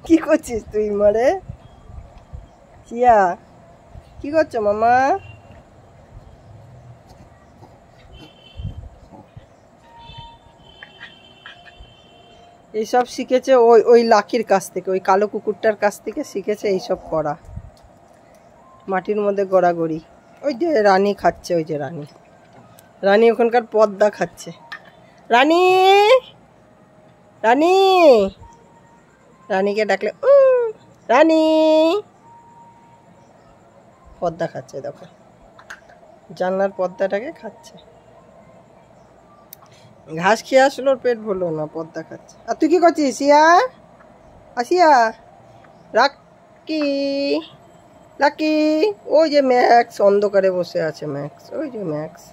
কি করছিস তুই মারে? সিয়া কি করছো মামা? এইসব শিখেছে ওই ওই লাকির কাছ থেকে, ওই কালো কুকুরটার কাছ থেকে শিখেছে এইসব করা, মাটির মধ্যে গড়াগড়ি। ওই যে রানী খাচ্ছে, ওই যে রানী, রানী ওখানকার পদ্মা খাচ্ছে। রানী, রানী, রানীকে ডাকলে রানী, পদ্মা খাচ্ছে দেখো, জানলার পদ্মাটাকে খাচ্ছে। ঘাস খেয়ে আসলো, ওর পেট ভরলো না, পদ্মা খাচ্ছে। আর তুই কি করছিস সিয়া? আসিয়া রাকি, লাকি, ওই যে ম্যাক্স অন্ধকারে বসে আছে, ম্যাক্স, ওই যে ম্যাক্স।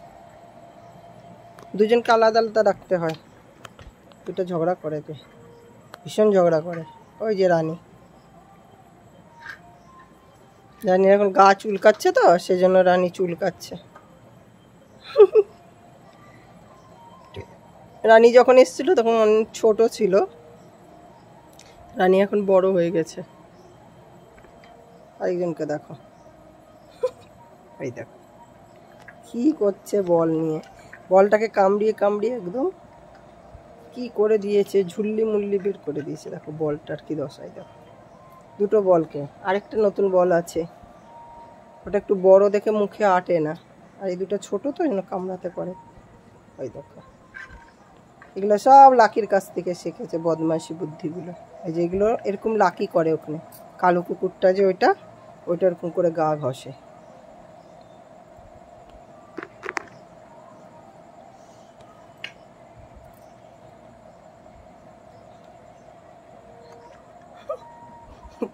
দুজনকে আলাদা আলাদা রাখতে হয়, দুটো ঝগড়া করে, তো ভীষণ ঝগড়া করে। ওই যে রানী, রানী এখন গা চুলকাচ্ছে, তো সেজন্য রানী চুলকাচ্ছে। রানী যখন এসেছিল তখন অনেক ছোট ছিল, রানী এখন বড় হয়ে গেছে। আরেকজনকে দেখো, এই দেখো কি করছে বল নিয়ে, বলটাকে কামড়িয়ে কামড়িয়ে একদম কি করে দিয়েছে, ঝুল্লি মুল্লি বের করে দিয়েছে। দেখো বলটার কি দশাই, দেখো দুটো বলকে। আরেকটা নতুন বল আছে, ওটা একটু বড় দেখে মুখে আটে না, আর এই দুটো ছোট তো যেন কামড়াতে পারে। ওই দেখো, এগুলো সব লাকির কাছ থেকে শিখেছে বদমাইশি বুদ্ধিগুলো। এই যে এগুলো এরকম লাকি করে ওখানে, কালো কুকুরটা যে ওইটা, ওইটা এরকম করে গা ঘষে।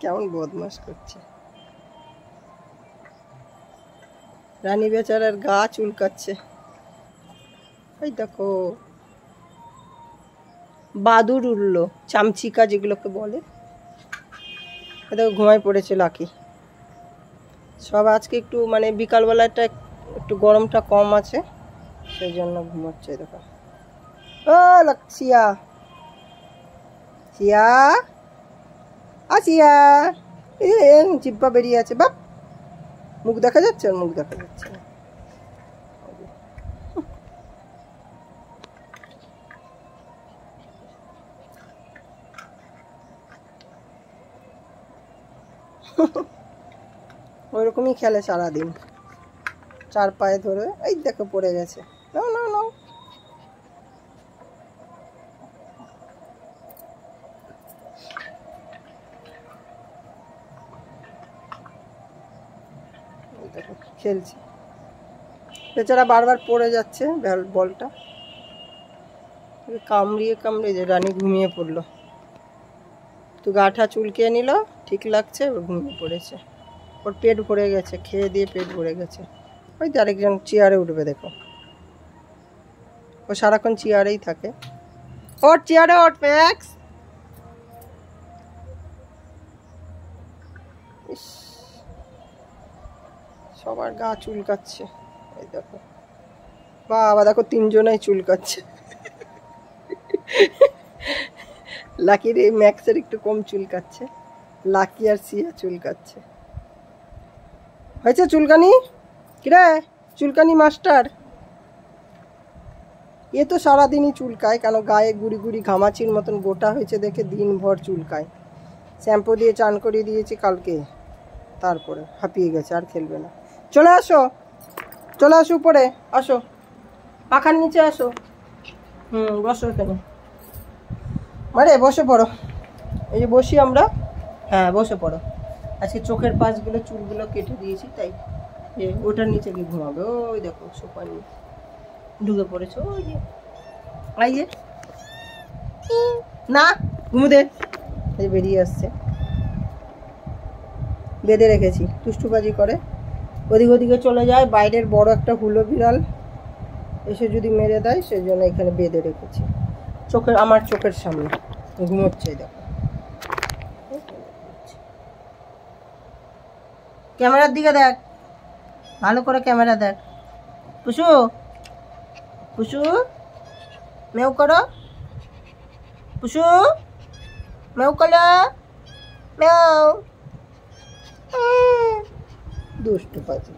কেমন বদমাস করছে। রানী বেচারার গা চুলকাচ্ছে। ওই দেখো বাদুর উড়লো, চামচিকা যেগুলোকে বলে। দেখো ঘুমায় পড়েছে লাকি। সব আজকে একটু মানে বিকালবেলাটা একটু গরমটা কম আছে, সেই জন্য ঘুমাচ্ছে। দেখো ও সিয়া, সিয়া, আসিয়া, জিব্বা বেরিয়ে আছে, বাপ, মুখ দেখা যাচ্ছে, ওর মুখ দেখা যাচ্ছে না। ওইরকমই খেলে সারাদিন, চার পায়ে ধরে। এই দেখো পড়ে গেছে, নাও নাও নাও। দেখো খেলছে বেচারা, বারবার পড়ে যাচ্ছে বলটা, কামড়িয়ে কামড়িয়ে। যে রানী ঘুমিয়ে পড়লো, তো গাঠা চুলকে নিল, ঠিক লাগছে, ওর ঘুমিয়ে পড়েছে। ওর পেট ভরে গেছে, খেয়ে দিয়ে পেট ভরে গেছে। ওই যে আরেকজন চেয়ারে উঠবে, দেখো ও সারাক্ষণ চেয়ারেই থাকে। ওর চেয়ারে ওঠ ম্যাক্স। সবার গা চুলকাচ্ছে, এই দেখো বাবা, দেখো তিনজনেই চুলকাচ্ছে। লাকির এই ম্যাক্সের একটু কম চুলকাচ্ছে, লাকি আর সিয়া চুলকাচ্ছে। হয়েছে চুলকানি? কিরে চুলকানি মাস্টার? এ তো সারাদিনই চুলকায়, কেন গায়ে গুড়ি গুড়ি ঘামাচির মতন গোটা হয়েছে দেখে দিনভর চুলকায়। শ্যাম্পু দিয়ে চান করিয়ে দিয়েছি কালকে, তারপরে হাঁপিয়ে গেছে, আর খেলবে না। চলে আসো, চলে আসো উপরে, আসো পাখার নিচে আসো। বসো এখানে, মারে বসে পড়ো। এই যে বসি আমরা, হ্যাঁ বসে পড়ো। আজকে চোখের পাশগুলো চুলগুলো কেটে দিয়েছি, তাই ওটার নিচে গিয়ে ঘুমাবে। ওই দেখো সোফার নিচে ঢুকে পড়েছো, ওই যে আইয়ে না ঘুমুদে, এই বেরিয়ে আসছে। বেঁধে রেখেছি, তুষ্টুবাজি করে, ওদিক ওদিকে চলে যায়। বাইরের বড় একটা হুলো বিড়াল এসে যদি মেরে দেয়, সেই জন্য এখানে বেঁধে রেখেছি, চোখের, আমার চোখের সামনে ঘুমোচ্ছে। দেখো ক্যামেরার দিকে দেখ, ভালো করে ক্যামেরা দেখ। পুষু, পুষু মেউ করো, পুষু মেউ করো, ম্যাও দুষ্টু পাখি।